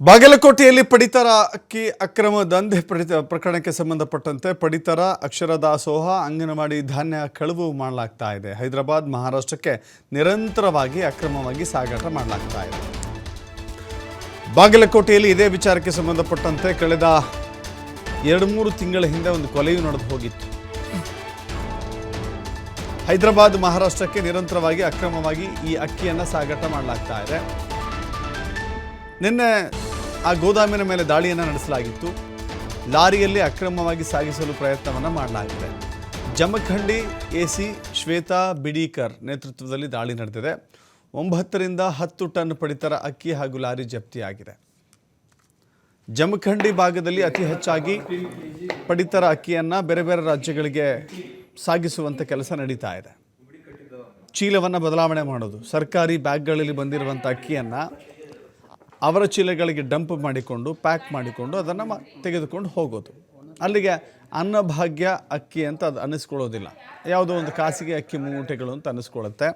ಬಾಗಲಕೋಟೆಯಲ್ಲಿ ಪಡಿತರ ಅಕ್ಕಿ ಅಕ್ರಮ ದಂಧೆ ಪ್ರಕರಣಕ್ಕೆ ಸಂಬಂಧಪಟ್ಟಂತೆ ಪಡಿತರ ಅಕ್ಷರ ದಾಸೋಹ ಅಂಗನವಾಡಿ ಧಾನ್ಯ ಕಳವು ಮಾಡಲಾಗ್ತಾ ಇದೆ. ಹೈದರಾಬಾದ್ ಮಹಾರಾಷ್ಟ್ರಕ್ಕೆ ನಿರಂತರವಾಗಿ ಅಕ್ರಮವಾಗಿ ಸಾಗಾಟ ಮಾಡಲಾಗ್ತಾ ಇದೆ. ಬಾಗಲಕೋಟೆಯಲ್ಲಿ ಇದೇ ವಿಚಾರಕ್ಕೆ ಸಂಬಂಧಪಟ್ಟಂತೆ ಕಳೆದ 2-3 ತಿಂಗಳ ಹಿಂದೆ ಒಂದು ಕೊಲೆಯೂ ನಡೆದು ಹೋಗಿತ್ತು. ಹೈದರಾಬಾದ್ ಮಹಾರಾಷ್ಟ್ರಕ್ಕೆ ನಿರಂತರವಾಗಿ ಅಕ್ರಮವಾಗಿ ಈ ಅಕ್ಕಿಯನ್ನು ಸಾಗಾಟ ಮಾಡಲಾಗ್ತಾ ಇದೆ. ನಿನ್ನೆ ಆ ಗೋದಾಮಿನ ಮೇಲೆ ದಾಳಿಯನ್ನು ನಡೆಸಲಾಗಿತ್ತು. ಲಾರಿಯಲ್ಲಿ ಅಕ್ರಮವಾಗಿ ಸಾಗಿಸಲು ಪ್ರಯತ್ನವನ್ನು ಮಾಡಲಾಗಿದೆ. ಜಮಖಂಡಿ ಎಸಿ ಶ್ವೇತಾ ಬಿಡೀಕರ್ ನೇತೃತ್ವದಲ್ಲಿ ದಾಳಿ ನಡೆದಿದೆ. 9 ರಿಂದ 10 ಟನ್ ಪಡಿತರ ಅಕ್ಕಿ ಹಾಗೂ ಲಾರಿ ಜಪ್ತಿಯಾಗಿದೆ. ಜಮಖಂಡಿ ಭಾಗದಲ್ಲಿ ಅತಿ ಹೆಚ್ಚಾಗಿ ಪಡಿತರ ಅಕ್ಕಿಯನ್ನು ಬೇರೆ ಬೇರೆ ರಾಜ್ಯಗಳಿಗೆ ಸಾಗಿಸುವಂಥ ಕೆಲಸ ನಡೀತಾ ಇದೆ. ಚೀಲವನ್ನು ಬದಲಾವಣೆ ಮಾಡೋದು, ಸರ್ಕಾರಿ ಬ್ಯಾಗ್ಗಳಲ್ಲಿ ಬಂದಿರುವಂಥ ಅಕ್ಕಿಯನ್ನು ಅವರ ಚೀಲಗಳಿಗೆ ಡಂಪ್ ಮಾಡಿಕೊಂಡು ಪ್ಯಾಕ್ ಮಾಡಿಕೊಂಡು ಅದನ್ನು ತೆಗೆದುಕೊಂಡು ಹೋಗೋದು. ಅಲ್ಲಿಗೆ ಅನ್ನಭಾಗ್ಯ ಅಕ್ಕಿ ಅಂತ ಅದು ಅನ್ನಿಸ್ಕೊಳ್ಳೋದಿಲ್ಲ, ಯಾವುದೋ ಒಂದು ಖಾಸಗಿ ಅಕ್ಕಿ ಮೂಟೆಗಳು ಅಂತ ಅನ್ನಿಸ್ಕೊಳ್ಳುತ್ತೆ.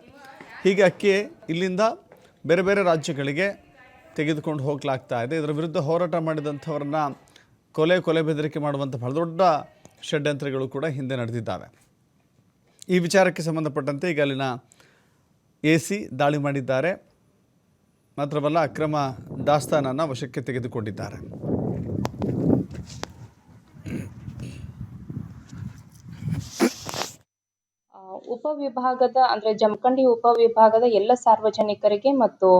ಹೀಗೆ ಅಕ್ಕಿ ಇಲ್ಲಿಂದ ಬೇರೆ ಬೇರೆ ರಾಜ್ಯಗಳಿಗೆ ತೆಗೆದುಕೊಂಡು ಹೋಗಲಾಗ್ತಾ ಇದೆ. ಇದರ ವಿರುದ್ಧ ಹೋರಾಟ ಮಾಡಿದಂಥವ್ರನ್ನ ಕೊಲೆ ಬೆದರಿಕೆ ಮಾಡುವಂಥ ಬಹಳ ದೊಡ್ಡ ಷಡ್ಯಂತ್ರಗಳು ಕೂಡ ಹಿಂದೆ ನಡೆದಿದ್ದಾವೆ. ಈ ವಿಚಾರಕ್ಕೆ ಸಂಬಂಧಪಟ್ಟಂತೆ ಈಗ ಅಲ್ಲಿನ ಎಸಿ ದಾಳಿ ಮಾಡಿದ್ದಾರೆ. ಮಾತ್ರವಲ್ಲ, ಅಕ್ರಮ ದಾಸ್ತಾನನ್ನು ವಶಕ್ಕೆ ತೆಗೆದುಕೊಂಡಿದ್ದಾರೆ. ಉಪವಿಭಾಗದ ಅಂದರೆ ಜಮಖಂಡಿ ಉಪವಿಭಾಗದ ಎಲ್ಲ ಸಾರ್ವಜನಿಕರಿಗೆ ಮತ್ತು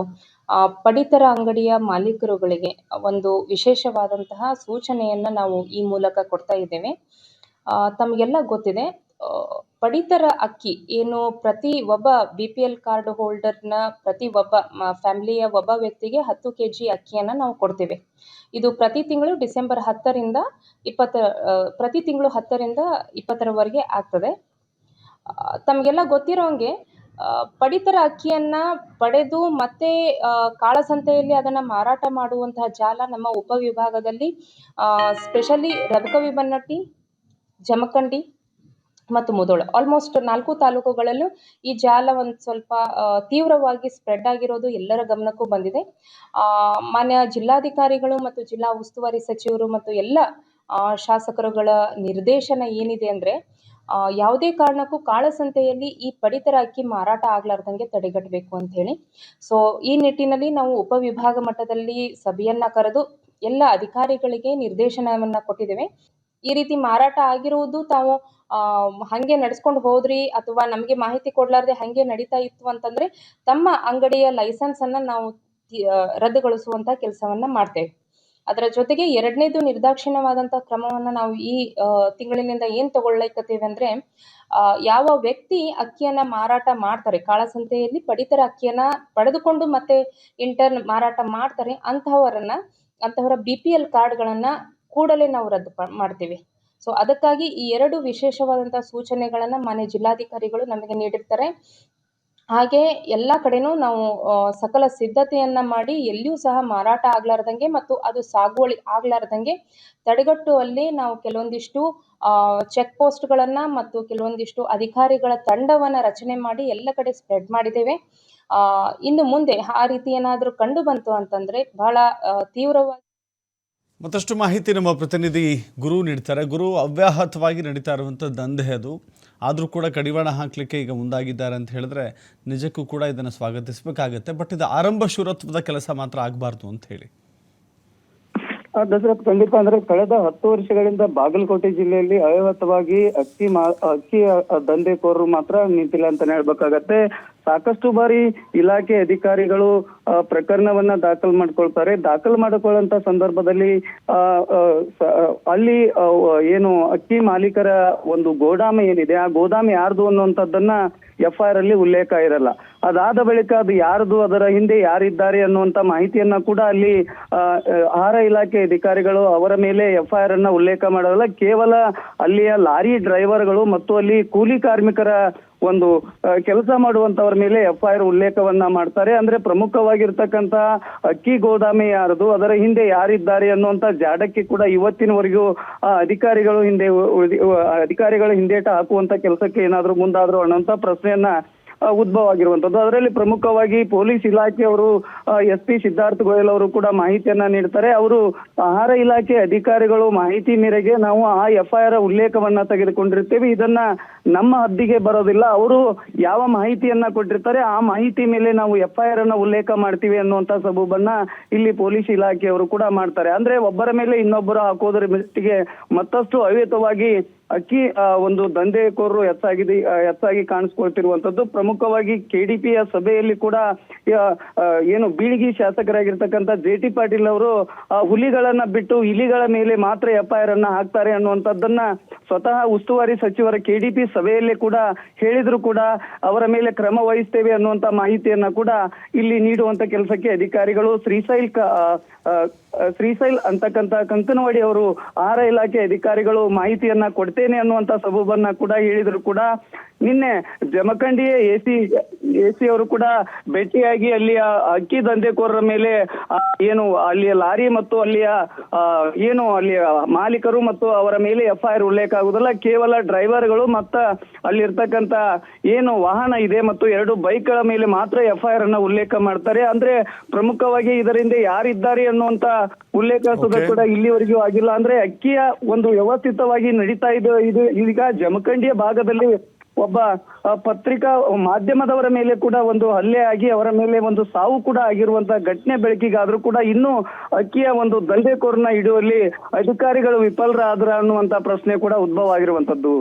ಪಡಿತರ ಅಂಗಡಿಯ ಮಾಲೀಕರುಗಳಿಗೆ ಒಂದು ವಿಶೇಷವಾದಂತಹ ಸೂಚನೆಯನ್ನು ನಾವು ಈ ಮೂಲಕ ಕೊಡ್ತಾ ಇದ್ದೇವೆ. ತಮಗೆಲ್ಲ ಗೊತ್ತಿದೆ, ಪಡಿತರ ಅಕ್ಕಿ ಏನು ಪ್ರತಿ ಒಬ್ಬ BPL ಕಾರ್ಡ್ ಹೋಲ್ಡರ್ನ ಪ್ರತಿ ಒಬ್ಬ ಫ್ಯಾಮಿಲಿಯ ಒಬ್ಬ ವ್ಯಕ್ತಿಗೆ 10 kg ಅಕ್ಕಿಯನ್ನು ನಾವು ಕೊಡ್ತೇವೆ. ಇದು ಪ್ರತಿ ತಿಂಗಳು ಡಿಸೆಂಬರ್ 10ರಿಂದ 20 ಪ್ರತಿ ತಿಂಗಳು 10ರಿಂದ 20ರವರೆಗೆ ಆಗ್ತದೆ. ತಮಗೆಲ್ಲ ಗೊತ್ತಿರೋಂಗೆ ಪಡಿತರ ಅಕ್ಕಿಯನ್ನು ಪಡೆದು ಮತ್ತೆ ಕಾಳಸಂತೆಯಲ್ಲಿ ಅದನ್ನು ಮಾರಾಟ ಮಾಡುವಂತಹ ಜಾಲ ನಮ್ಮ ಉಪವಿಭಾಗದಲ್ಲಿ ಸ್ಪೆಷಲಿ ರಬಕವಿಬನ್ನಟ್ಟಿ, ಜಮಖಂಡಿ ಮತ್ತು ಮುಧೋಳ ಆಲ್ಮೋಸ್ಟ್ 4 ತಾಲೂಕುಗಳಲ್ಲೂ ಈ ಜಾಲ ಒಂದು ಸ್ವಲ್ಪ ತೀವ್ರವಾಗಿ ಸ್ಪ್ರೆಡ್ ಆಗಿರೋದು ಎಲ್ಲರ ಗಮನಕ್ಕೂ ಬಂದಿದೆ. ಮಾನ್ಯ ಜಿಲ್ಲಾಧಿಕಾರಿಗಳು ಮತ್ತು ಜಿಲ್ಲಾ ಉಸ್ತುವಾರಿ ಸಚಿವರು ಮತ್ತು ಎಲ್ಲ ಶಾಸಕರುಗಳ ನಿರ್ದೇಶನ ಏನಿದೆ ಅಂದರೆ, ಯಾವುದೇ ಕಾರಣಕ್ಕೂ ಕಾಳಸಂತೆಯಲ್ಲಿ ಈ ಪಡಿತರ ಅಕ್ಕಿ ಮಾರಾಟ ಆಗ್ಲಾರ್ದಂಗೆ ತಡೆಗಟ್ಟಬೇಕು ಅಂತ ಹೇಳಿ. ಸೊ ಈ ನಿಟ್ಟಿನಲ್ಲಿ ನಾವು ಉಪವಿಭಾಗ ಮಟ್ಟದಲ್ಲಿ ಸಭೆಯನ್ನ ಕರೆದು ಎಲ್ಲ ಅಧಿಕಾರಿಗಳಿಗೆ ನಿರ್ದೇಶನವನ್ನ ಕೊಟ್ಟಿದ್ದೇವೆ. ಈ ರೀತಿ ಮಾರಾಟ ಆಗಿರುವುದು ತಾವು ಹಂಗೆ ನಡೆಸ್ಕೊಂಡು ಹೋದ್ರಿ ಅಥವಾ ನಮಗೆ ಮಾಹಿತಿ ಕೊಡ್ಲಾರ್ದೆ ಹಂಗೆ ನಡೀತಾ ಇತ್ತು ಅಂತಂದ್ರೆ ತಮ್ಮ ಅಂಗಡಿಯ ಲೈಸೆನ್ಸ್ ಅನ್ನ ನಾವು ರದ್ದುಗೊಳಿಸುವಂತ ಕೆಲಸವನ್ನ ಮಾಡ್ತೇವೆ. ಅದರ ಜೊತೆಗೆ 2ನೇದು ನಿರ್ದಾಕ್ಷಿಣ್ಯವಾದಂತಹ ಕ್ರಮವನ್ನ ನಾವು ಈ ತಿಂಗಳಿನಿಂದ ಏನ್ ತಗೊಳ್ಳಲಿಕ್ಕತ್ತೇವೆ ಅಂದ್ರೆ, ಯಾವ ವ್ಯಕ್ತಿ ಅಕ್ಕಿಯನ್ನ ಮಾರಾಟ ಮಾಡ್ತಾರೆ, ಕಾಳಸಂತೆಯಲ್ಲಿ ಪಡಿತರ ಅಕ್ಕಿಯನ್ನ ಪಡೆದುಕೊಂಡು ಮತ್ತೆ ಇಂಟರ್ನ್ ಮಾರಾಟ ಮಾಡ್ತಾರೆ, ಅಂತಹವರ BPL ಕಾರ್ಡ್ಗಳನ್ನ ಕೂಡಲೇ ನಾವು ರದ್ದು ಮಾಡ್ತೀವಿ. ಸೊ ಅದಕ್ಕಾಗಿ ಈ 2 ವಿಶೇಷವಾದಂತಹ ಸೂಚನೆಗಳನ್ನ ಮಾನ್ಯ ಜಿಲ್ಲಾಧಿಕಾರಿಗಳು ನಮಗೆ ನೀಡಿರ್ತಾರೆ. ಹಾಗೆ ಎಲ್ಲ ಕಡೆನೂ ನಾವು ಸಕಲ ಸಿದ್ಧತೆಯನ್ನ ಮಾಡಿ ಎಲ್ಲಿಯೂ ಸಹ ಮಾರಾಟ ಆಗ್ಲಾರ್ದಂಗೆ ಮತ್ತು ಅದು ಸಾಗುವಳಿ ಆಗ್ಲಾರ್ದಂಗೆ ತಡೆಗಟ್ಟುವಲ್ಲಿ ನಾವು ಕೆಲವೊಂದಿಷ್ಟು ಚೆಕ್ ಪೋಸ್ಟ್ಗಳನ್ನ ಮತ್ತು ಕೆಲವೊಂದಿಷ್ಟು ಅಧಿಕಾರಿಗಳ ತಂಡವನ್ನ ರಚನೆ ಮಾಡಿ ಎಲ್ಲ ಕಡೆ ಸ್ಪ್ರೆಡ್ ಮಾಡಿದ್ದೇವೆ. ಇನ್ನು ಮುಂದೆ ಆ ರೀತಿ ಏನಾದರೂ ಕಂಡು ಬಂತು ಅಂತಂದ್ರೆ ಬಹಳ ತೀವ್ರವಾಗಿ ಮತ್ತಷ್ಟು ಮಾಹಿತಿ ನಮ್ಮ ಪ್ರತಿನಿಧಿ ಗುರು ನೀಡ್ತಾರೆ. ಗುರು, ಅವ್ಯಾಹತವಾಗಿ ನಡೀತಾ ಇರುವಂಥ ದಂಧೆ ಅದು, ಆದರೂ ಕೂಡ ಕಡಿವಾಣ ಹಾಕಲಿಕ್ಕೆ ಈಗ ಮುಂದಾಗಿದ್ದಾರೆ ಅಂತ ಹೇಳಿದ್ರೆ ನಿಜಕ್ಕೂ ಕೂಡ ಇದನ್ನು ಸ್ವಾಗತಿಸಬೇಕಾಗತ್ತೆ. ಬಟ್ ಇದು ಆರಂಭ ಶೂರತ್ವದ ಕೆಲಸ ಮಾತ್ರ ಆಗಬಾರ್ದು ಅಂತ ಹೇಳಿ. ದಸರಥ್, ಖಂಡಿತ. ಅಂದ್ರೆ ಕಳೆದ 10 ವರ್ಷಗಳಿಂದ ಬಾಗಲಕೋಟೆ ಜಿಲ್ಲೆಯಲ್ಲಿ ಅವ್ಯಾಹತವಾಗಿ ಅಕ್ಕಿ ದಂಧೆಕೋರರು ಮಾತ್ರ ನಿಂತಿಲ್ಲ ಅಂತಾನೆ ಹೇಳ್ಬೇಕಾಗತ್ತೆ. ಸಾಕಷ್ಟು ಬಾರಿ ಇಲಾಖೆ ಅಧಿಕಾರಿಗಳು ಪ್ರಕರಣವನ್ನ ದಾಖಲು ಮಾಡಿಕೊಳ್ಳುವಂತ ಸಂದರ್ಭದಲ್ಲಿ ಅಲ್ಲಿ ಏನು ಅಕ್ಕಿ ಮಾಲೀಕರ ಒಂದು ಗೋದಾಮು ಏನಿದೆ, ಆ ಗೋದಾಮು ಯಾರ್ದು ಅನ್ನುವಂಥದ್ದನ್ನ FIR ಅಲ್ಲಿ ಉಲ್ಲೇಖ ಇರಲ್ಲ. ಅದಾದ ಬಳಿಕ ಅದು ಯಾರ್ದು, ಅದರ ಹಿಂದೆ ಯಾರಿದ್ದಾರೆ ಅನ್ನುವಂತ ಮಾಹಿತಿಯನ್ನ ಕೂಡ ಅಲ್ಲಿ ಆಹಾರ ಇಲಾಖೆ ಅಧಿಕಾರಿಗಳು ಅವರ ಮೇಲೆ FIR ಅನ್ನ ಉಲ್ಲೇಖ ಮಾಡೋಲ್ಲ. ಕೇವಲ ಅಲ್ಲಿಯ ಲಾರಿ ಡ್ರೈವರ್ಗಳು ಮತ್ತು ಅಲ್ಲಿ ಕೂಲಿ ಕಾರ್ಮಿಕರ ಒಂದು ಕೆಲಸ ಮಾಡುವಂತವರ ಮೇಲೆ FIR ಉಲ್ಲೇಖವನ್ನ ಮಾಡ್ತಾರೆ. ಅಂದ್ರೆ ಪ್ರಮುಖವಾಗಿರ್ತಕ್ಕಂತ ಅಕ್ಕಿ ಗೋದಾಮಿ ಯಾರದು, ಅದರ ಹಿಂದೆ ಯಾರಿದ್ದಾರೆ ಅನ್ನುವಂತ ಜಾಡಕ್ಕೆ ಕೂಡ ಇವತ್ತಿನವರೆಗೂ ಅಧಿಕಾರಿಗಳು ಹಿಂದೇಟ ಹಾಕುವಂತ ಕೆಲಸಕ್ಕೆ ಏನಾದ್ರೂ ಮುಂದಾದ್ರು ಅನ್ನೋಂತ ಪ್ರಶ್ನೆಯನ್ನ ಉದ್ಭವ ಆಗಿರುವಂತದ್ದು. ಅದರಲ್ಲಿ ಪ್ರಮುಖವಾಗಿ ಪೊಲೀಸ್ ಇಲಾಖೆಯವರು SP ಸಿದ್ಧಾರ್ಥ ಗೋಯಲ್ ಅವರು ಕೂಡ ಮಾಹಿತಿಯನ್ನ ನೀಡ್ತಾರೆ. ಅವರು ಆಹಾರ ಇಲಾಖೆ ಅಧಿಕಾರಿಗಳು ಮಾಹಿತಿ ಮೇರೆಗೆ ನಾವು ಆ FIR ಉಲ್ಲೇಖವನ್ನ ತೆಗೆದುಕೊಂಡಿರ್ತೇವೆ, ಇದನ್ನ ನಮ್ಮ ಹದ್ದಿಗೆ ಬರೋದಿಲ್ಲ, ಅವರು ಯಾವ ಮಾಹಿತಿಯನ್ನ ಕೊಟ್ಟಿರ್ತಾರೆ ಆ ಮಾಹಿತಿ ಮೇಲೆ ನಾವು FIR ಅನ್ನ ಉಲ್ಲೇಖ ಮಾಡ್ತೀವಿ ಅನ್ನುವಂತ ಸಬೂಬನ್ನ ಇಲ್ಲಿ ಪೊಲೀಸ್ ಇಲಾಖೆಯವರು ಕೂಡ ಮಾಡ್ತಾರೆ. ಅಂದ್ರೆ ಒಬ್ಬರ ಮೇಲೆ ಇನ್ನೊಬ್ಬರು ಹಾಕೋದ್ರ ಮಟ್ಟಿಗೆ ಮತ್ತಷ್ಟು ಅವಿಹಿತವಾಗಿ ಅಕ್ಕಿ ಒಂದು ದಂಧೆಕೋರರು ಹೆಚ್ಚಾಗಿ ಕಾಣಿಸ್ಕೊಳ್ತಿರುವಂತದ್ದು. ಪ್ರಮುಖವಾಗಿ KDPಯ ಸಭೆಯಲ್ಲಿ ಕೂಡ ಏನು ಬೀಳಿಗಿ ಶಾಸಕರಾಗಿರ್ತಕ್ಕಂಥ JT ಪಾಟೀಲ್ ಅವರು ಹುಲಿಗಳನ್ನ ಬಿಟ್ಟು ಇಲಿಗಳ ಮೇಲೆ ಮಾತ್ರ FIR ಅನ್ನ ಹಾಕ್ತಾರೆ ಅನ್ನುವಂಥದ್ದನ್ನ ಸ್ವತಃ ಉಸ್ತುವಾರಿ ಸಚಿವರ KDP ಸಭೆಯಲ್ಲೇ ಕೂಡ ಹೇಳಿದ್ರು ಕೂಡ ಅವರ ಮೇಲೆ ಕ್ರಮ ವಹಿಸ್ತೇವೆ ಅನ್ನುವಂತ ಮಾಹಿತಿಯನ್ನ ಕೂಡ ಇಲ್ಲಿ ನೀಡುವಂತ ಕೆಲಸಕ್ಕೆ ಅಧಿಕಾರಿಗಳು ಶ್ರೀಶೈಲ್ ಅಂತಕ್ಕಂಥ ಕಂಕನವಾಡಿ ಅವರು ಆಹಾರ ಇಲಾಖೆ ಅಧಿಕಾರಿಗಳು ಮಾಹಿತಿಯನ್ನ ಕೊಡ್ತೇನೆ ಅನ್ನುವಂತ ಸಬೂಬನ್ನ ಕೂಡ ಹೇಳಿದ್ರು ಕೂಡ ನಿನ್ನೆ ಜಮಖಂಡಿಯ AC ಅವರು ಕೂಡ ಭೇಟಿಯಾಗಿ ಅಲ್ಲಿಯ ಅಕ್ಕಿ ದಂಧೆಕೋರರ ಮೇಲೆ ಏನು ಅಲ್ಲಿಯ ಲಾರಿ ಮತ್ತು ಅಲ್ಲಿಯ ಮಾಲೀಕರು ಮತ್ತು ಅವರ ಮೇಲೆ FIR ಉಲ್ಲೇಖ ಆಗುವುದಿಲ್ಲ, ಕೇವಲ ಡ್ರೈವರ್ಗಳು ಮತ್ತ ಅಲ್ಲಿರ್ತಕ್ಕಂಥ ಏನು ವಾಹನ ಇದೆ ಮತ್ತು 2 ಬೈಕ್ಗಳ ಮೇಲೆ ಮಾತ್ರ FIR ಅನ್ನ ಉಲ್ಲೇಖ ಮಾಡ್ತಾರೆ. ಅಂದ್ರೆ ಪ್ರಮುಖವಾಗಿ ಇದರಿಂದ ಯಾರಿದ್ದಾರೆ ಅನ್ನುವಂತ ಉಲ್ಲೇಖ ಕೂಡ ಇಲ್ಲಿವರೆಗೂ ಆಗಿಲ್ಲ. ಅಂದ್ರೆ ಅಕ್ಕಿಯ ಒಂದು ವ್ಯವಸ್ಥಿತವಾಗಿ ನಡೀತಾ ಇದು ಈಗ ಜಮಖಂಡಿಯ ಭಾಗದಲ್ಲಿ ಒಬ್ಬ ಪತ್ರಿಕಾ ಮಾಧ್ಯಮದವರ ಮೇಲೆ ಕೂಡ ಒಂದು ಹಲ್ಲೆ ಆಗಿ ಅವರ ಮೇಲೆ ಒಂದು ಸಾವು ಕೂಡ ಆಗಿರುವಂತ ಘಟನೆ ಬೆಳಕಿಗಾದ್ರೂ ಕೂಡ ಇನ್ನೂ ಅಕ್ಕಿಯ ಒಂದು ದಂಧೆಕೋರನ್ನ ಹಿಡಿಯುವಲ್ಲಿ ಅಧಿಕಾರಿಗಳು ವಿಫಲರಾದ್ರ ಅನ್ನುವಂತ ಪ್ರಶ್ನೆ ಕೂಡ ಉದ್ಭವ ಆಗಿರುವಂತದ್ದು.